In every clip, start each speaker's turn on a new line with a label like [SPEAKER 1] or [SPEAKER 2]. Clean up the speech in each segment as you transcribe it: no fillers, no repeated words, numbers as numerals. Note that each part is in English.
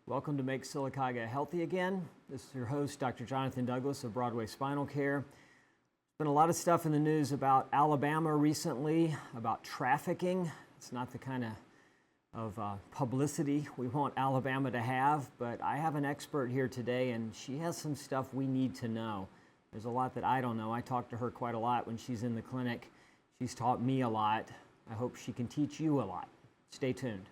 [SPEAKER 1] Welcome to Make Sylacauga Healthy Again. This is your host, Dr. Jonathon Douglas of Broadway Spinal Care. There's been a lot of stuff in the news about Alabama recently, about trafficking. It's not the kind of publicity we want Alabama to have, but I have an expert here today, and she has some stuff we need to know. There's a lot that I don't know. I talk to her quite a lot when she's in the clinic. She's taught me a lot. I hope she can teach you a lot. Stay tuned.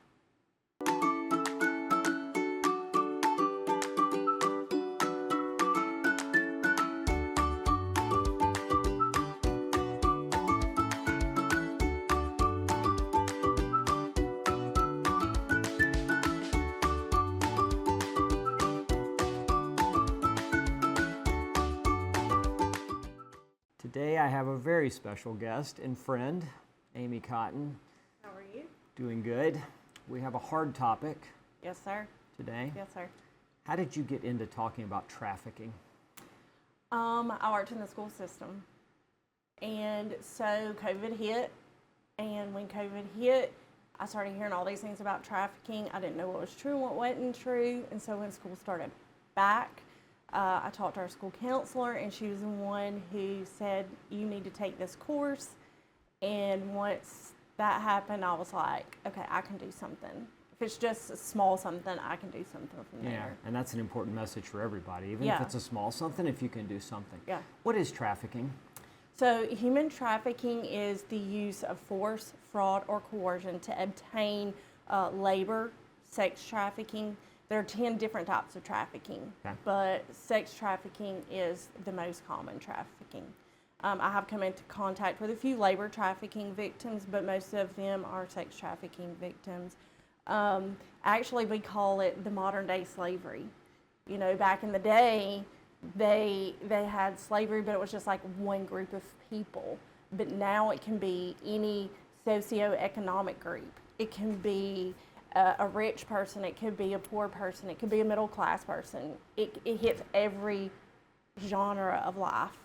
[SPEAKER 1] Today I have a very special guest and friend, Amie Cotton.
[SPEAKER 2] How are you?
[SPEAKER 1] Doing good. We have a hard topic.
[SPEAKER 2] Yes, sir.
[SPEAKER 1] Today.
[SPEAKER 2] Yes, sir.
[SPEAKER 1] How did you get into talking about trafficking?
[SPEAKER 2] I worked in the school system, and so COVID hit, and when COVID hit, I started hearing all these things about trafficking. I didn't know what was true and what wasn't true, and so when school started back, I talked to our school counselor, and she was the one who said, you need to take this course. And once that happened, I was like, okay, I can do something. If it's just a small something, I can do something from there.
[SPEAKER 1] Yeah, and that's an important message for everybody. Even if it's a small something, if you can do something.
[SPEAKER 2] Yeah.
[SPEAKER 1] What is trafficking?
[SPEAKER 2] So human trafficking is the use of force, fraud, or coercion to obtain labor. Sex trafficking. There are 10 different types of trafficking, but sex trafficking is the most common trafficking. I have come into contact with a few labor trafficking victims, but most of them are sex trafficking victims. Actually, we call it the modern day slavery. You know, back in the day, they had slavery, but it was just like one group of people. But now it can be any socioeconomic group. It can be a rich person, it could be a poor person, it could be a middle class person. It hits every genre of life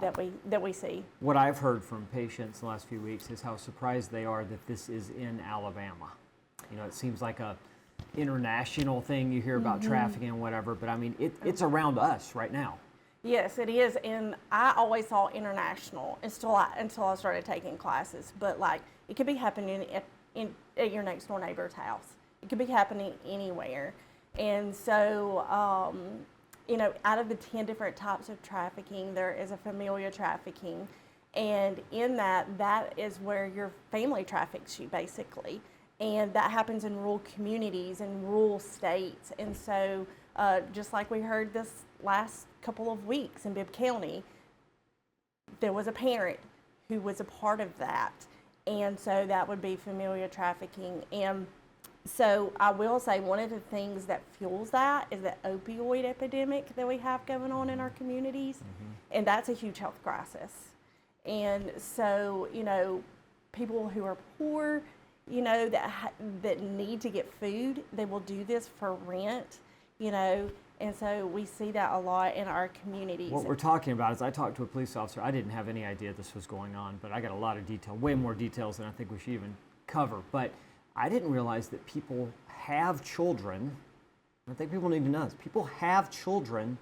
[SPEAKER 2] that we see.
[SPEAKER 1] What I've heard from patients the last few weeks is how surprised they are that this is in Alabama. You know, it seems like a international thing you hear about trafficking and whatever, but I mean, it's around us right now.
[SPEAKER 2] Yes, it is, and I always thought international until I started taking classes, but like, it could be happening at your next door neighbor's house. It could be happening anywhere. And so, you know, out of the 10 different types of trafficking, there is a familial trafficking. And in that is where your family traffics you, basically. And that happens in rural communities and rural states. And so, just like we heard this last couple of weeks in Bibb County, there was a parent who was a part of that. And so that would be familial trafficking. And so I will say one of the things that fuels that is the opioid epidemic that we have going on in our communities. And that's a huge health crisis. And so, you know, people who are poor, you know, that need to get food, they will do this for rent, you know. And so we see that a lot in our communities.
[SPEAKER 1] What we're talking about is I talked to a police officer. I didn't have any idea this was going on, but I got a lot of detail, way more details than I think we should even cover. But I didn't realize that people have children. I think people need to know this. People have children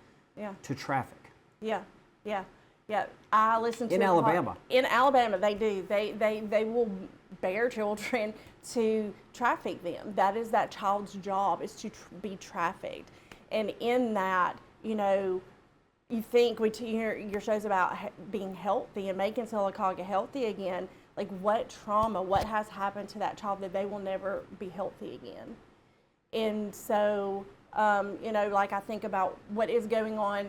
[SPEAKER 1] to traffic.
[SPEAKER 2] Yeah. I listen to
[SPEAKER 1] in Alabama.
[SPEAKER 2] In Alabama, they do. They will bear children to traffic them. That is that child's job, is to be trafficked. And in that, you know, you think we hear your shows about being healthy and making Sylacauga healthy again. Like, what trauma, what has happened to that child that they will never be healthy again? And so, you know, like I think about what is going on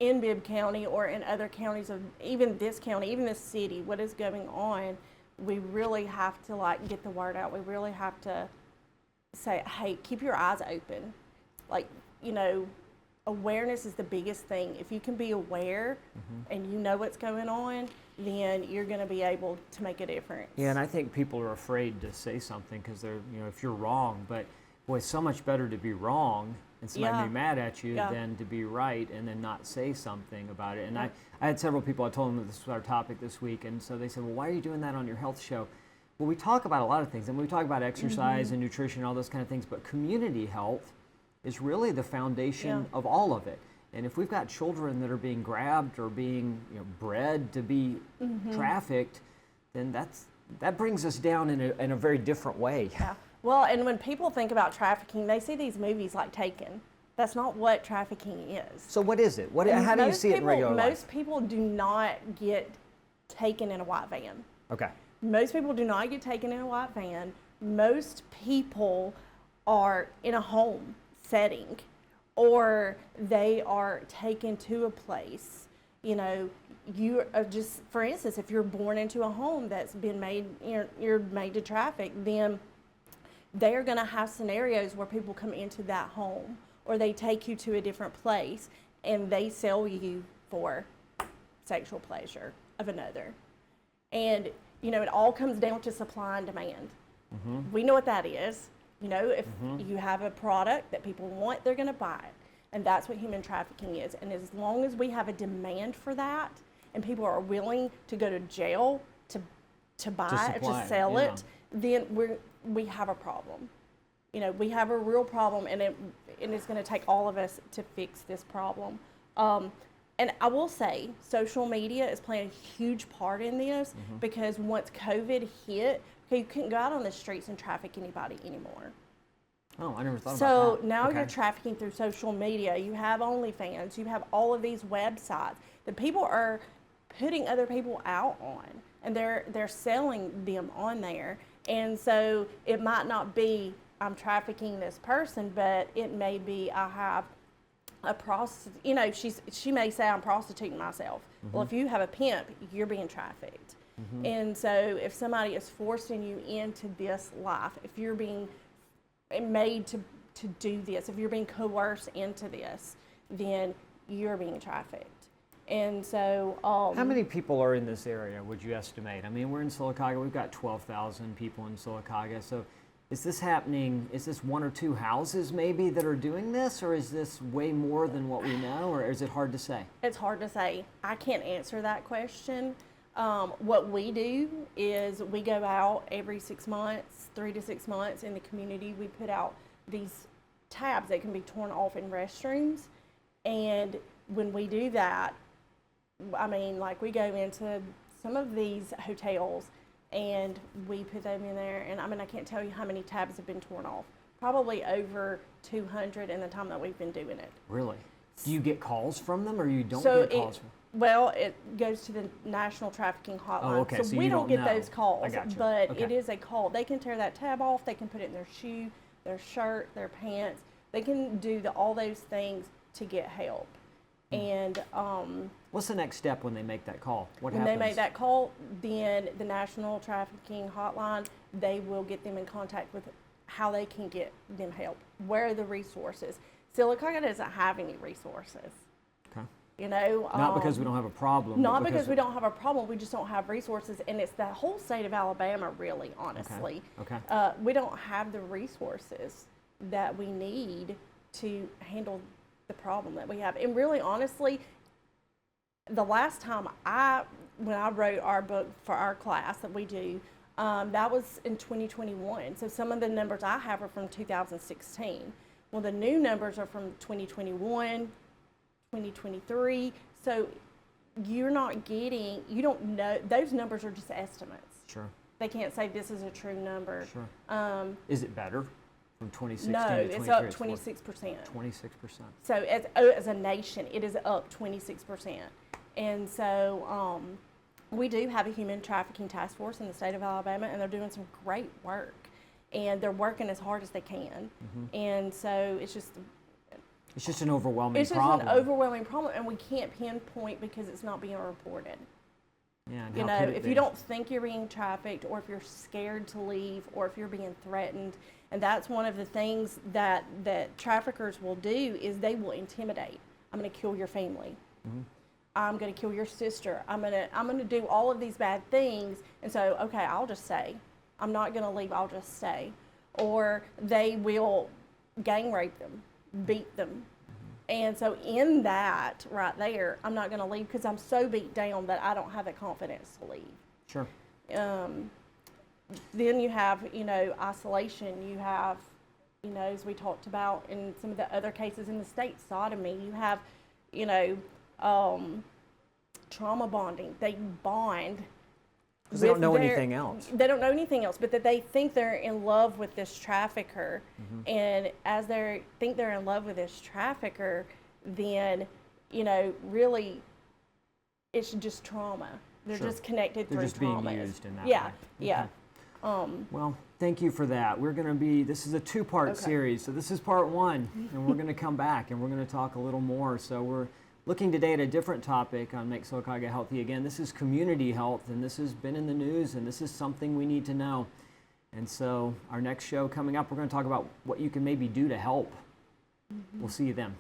[SPEAKER 2] in Bibb County or in other counties of even this county, even this city, what is going on, we really have to like get the word out. We really have to say, hey, keep your eyes open. Like, you know, awareness is the biggest thing. If you can be aware and you know what's going on, then you're going to be able to make a difference.
[SPEAKER 1] Yeah, and I think people are afraid to say something because they're, you know, if you're wrong, but boy, it's so much better to be wrong and somebody be mad at you than to be right and then not say something about it. And I had several people, I told them that this was our topic this week, and so they said, well, why are you doing that on your health show? Well, we talk about a lot of things, and we talk about exercise and nutrition and all those kind of things, but community health is really the foundation of all of it. And if we've got children that are being grabbed or being bred to be trafficked, then that brings us down in a very different way.
[SPEAKER 2] Yeah. Well, and when people think about trafficking, they see these movies like Taken. That's not what trafficking is.
[SPEAKER 1] So what is it? How do you see it in regular life?
[SPEAKER 2] Most people do not get taken in a white van.
[SPEAKER 1] Okay.
[SPEAKER 2] Most people do not get taken in a white van. Most people are in a home setting, or they are taken to a place. You are just, for instance, if you're born into a home that's been made, you're made to traffic, then they are going to have scenarios where people come into that home, or they take you to a different place and they sell you for sexual pleasure of another. And it all comes down to supply and demand. We know what that is. If you have a product that people want, they're going to buy it. And that's what human trafficking is. And as long as we have a demand for that, and people are willing to go to jail to buy it, to sell it, then we have a problem. We have a real problem, and it's going to take all of us to fix this problem. And I will say, social media is playing a huge part in this, because once COVID hit, you couldn't go out on the streets and traffic anybody anymore.
[SPEAKER 1] Oh, I never thought about
[SPEAKER 2] So
[SPEAKER 1] that.
[SPEAKER 2] now you're trafficking through social media. You have OnlyFans. You have all of these websites that people are putting other people out on, and they're selling them on there. And so it might not be I'm trafficking this person, but it may be I have a prostitute. She may say I'm prostituting myself. Well, if you have a pimp, you're being trafficked. And so if somebody is forcing you into this life, if you're being made to do this, if you're being coerced into this, then you're being trafficked. And so
[SPEAKER 1] how many people are in this area, would you estimate? I mean, we're in Sylacauga. We've got 12,000 people in Sylacauga. So is this happening, is this one or two houses maybe that are doing this, or is this way more than what we know, or is it hard to say?
[SPEAKER 2] It's hard to say. I can't answer that question. What we do is we go out every 6 months, 3 to 6 months in the community. We put out these tabs that can be torn off in restrooms. And when we do that, I mean, like, we go into some of these hotels and we put them in there. And I mean, I can't tell you how many tabs have been torn off. Probably over 200 in the time that we've been doing it.
[SPEAKER 1] Really? Do you get calls from them, or you don't
[SPEAKER 2] So
[SPEAKER 1] get calls from them?
[SPEAKER 2] Well, it goes to the National Trafficking Hotline.
[SPEAKER 1] Oh, okay. So
[SPEAKER 2] we
[SPEAKER 1] you
[SPEAKER 2] don't get
[SPEAKER 1] know.
[SPEAKER 2] those calls,
[SPEAKER 1] I gotcha.
[SPEAKER 2] but
[SPEAKER 1] Okay.
[SPEAKER 2] it is a call. They can tear that tab off. They can put it in their shoe, their shirt, their pants. They can do all those things to get help. And
[SPEAKER 1] what's the next step when they make that call? What
[SPEAKER 2] when
[SPEAKER 1] happens?
[SPEAKER 2] they make that call, then the National Trafficking Hotline, they will get them in contact with how they can get them help. Where are the resources? Sylacauga doesn't have any resources.
[SPEAKER 1] Okay.
[SPEAKER 2] Not
[SPEAKER 1] because we don't have a problem.
[SPEAKER 2] Not because we don't have a problem. We just don't have resources, and it's the whole state of Alabama, really, honestly.
[SPEAKER 1] Okay.
[SPEAKER 2] We don't have the resources that we need to handle the problem that we have. And really, honestly, the last time when I wrote our book for our class that we do, that was in 2021. So some of the numbers I have are from 2016. Well, the new numbers are from 2021, 2023. So you don't know, those numbers are just estimates.
[SPEAKER 1] Sure.
[SPEAKER 2] They can't say this is a true number.
[SPEAKER 1] Sure. Is it better from 2016
[SPEAKER 2] no,
[SPEAKER 1] to 2023?
[SPEAKER 2] it's up 26%.
[SPEAKER 1] 26%.
[SPEAKER 2] So as a nation, it is up 26%. And so we do have a human trafficking task force in the state of Alabama, and they're doing some great work. And they're working as hard as they can. And so it's just
[SPEAKER 1] an overwhelming problem.
[SPEAKER 2] It's just an overwhelming problem, and we can't pinpoint because it's not being reported.
[SPEAKER 1] Yeah, and
[SPEAKER 2] if you don't think you're being trafficked, or if you're scared to leave, or if you're being threatened, and that's one of the things that traffickers will do is they will intimidate. I'm going to kill your family. I'm going to kill your sister. I'm going to do all of these bad things. And so, okay, I'll just stay. I'm not going to leave. I'll just stay. Or they will gang rape them, beat them. And so in that right there, I'm not going to leave because I'm so beat down that I don't have the confidence to leave.
[SPEAKER 1] Sure.
[SPEAKER 2] then you have, isolation. You have, as we talked about in some of the other cases in the state, sodomy. You have, trauma bonding. They bond.
[SPEAKER 1] Because they don't know anything else.
[SPEAKER 2] They don't know anything else, but that they think they're in love with this trafficker. And as they think they're in love with this trafficker, then, really, it's just trauma. They're just connected through traumas.
[SPEAKER 1] They're just being used in that
[SPEAKER 2] yeah,
[SPEAKER 1] way.
[SPEAKER 2] Yeah.
[SPEAKER 1] Well, thank you for that. This is a two-part series. So this is part one, and we're going to come back and we're going to talk a little more. So we're looking today at a different topic on Make Sylacauga Healthy Again. This is community health, and this has been in the news, and this is something we need to know. And so our next show coming up, we're going to talk about what you can maybe do to help. We'll see you then.